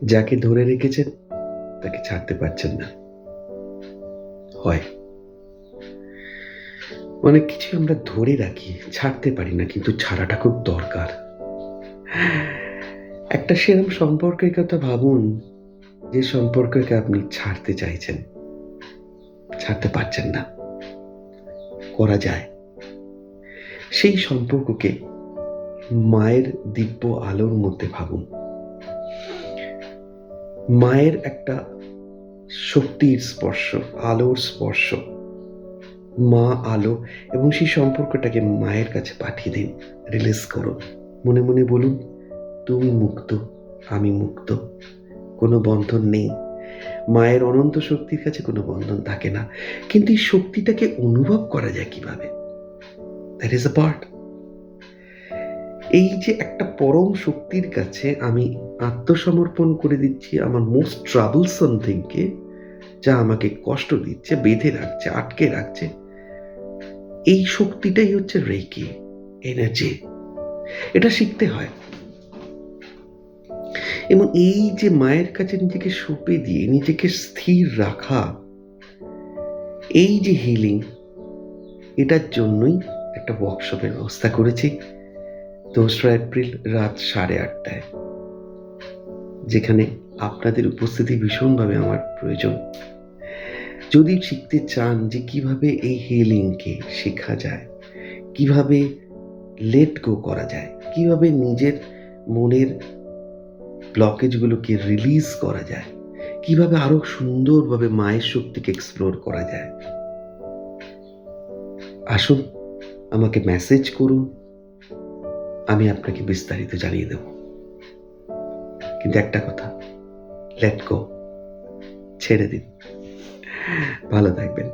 যাকে ধরে রেখেছেন তাকে ছাড়তে পারছেন না। হয় অনেক কিছু আমরা ধরে রাখি, ছাড়তে পারি না, কিন্তু ছাড়াটা খুব দরকার। একটা সেরকম সম্পর্কের কথা ভাবুন, যে সম্পর্ককে আপনি ছাড়তে চাইছেন, ছাড়তে পারছেন না। করা যায়। সেই সম্পর্ককে মায়ের দিব্য আলোর মধ্যে ভাবুন। মায়ের একটা শক্তির স্পর্শ, আলোর স্পর্শ, মা আলো, এবং সেই সম্পর্কটাকে মায়ের কাছে পাঠিয়ে দিন। রিলিজ করুন। মনে মনে বলুন, তুমি মুক্ত, আমি মুক্ত। কোনো বন্ধন নেই। মায়ের অনন্ত শক্তির কাছে কোনো বন্ধন থাকে না। কিন্তু এই শক্তিটাকে অনুভব করা যায় কিভাবে? That is a part. এই যে একটা পরম শক্তির কাছে আমি আত্মসমর্পণ করে দিচ্ছি আমার মোস্ট ট্রাবলসাম থিংকে, যা আমাকে কষ্ট দিচ্ছে, বেঁধে রাখছে, আটকে রাখছে। এই শক্তিটাই হচ্ছে রেকি এনার্জি। এটা শিখতে হয়। এবং এই যে মায়ের কাছে নিজেকে সঁপে দিয়ে নিজেকে স্থির রাখা, এই যে হিলিং, এটার জন্যই একটা ওয়ার্কশপের ব্যবস্থা করেছি 2রা এপ্রিল রাত 8:30টায়, যেখানে আপনাদের উপস্থিতি ভীষণভাবে আমার প্রয়োজন। যদি শিখতে চান যে কিভাবে এই হিলিংকে শেখা যায়, কিভাবে লেট গো করা যায়, কিভাবে নিজের মনের ব্লকেজগুলোকে রিলিজ করা যায়, কিভাবে আরো সুন্দরভাবে মায়ের শক্তিকে এক্সপ্লোর করা যায়, আসুন আমাকে মেসেজ করুন, আমি আপনাকে বিস্তারিত জানিয়ে দেব। কিন্তু একটা কথা, লেট গো, ছেড়ে দিন। ভালো থাকবেন।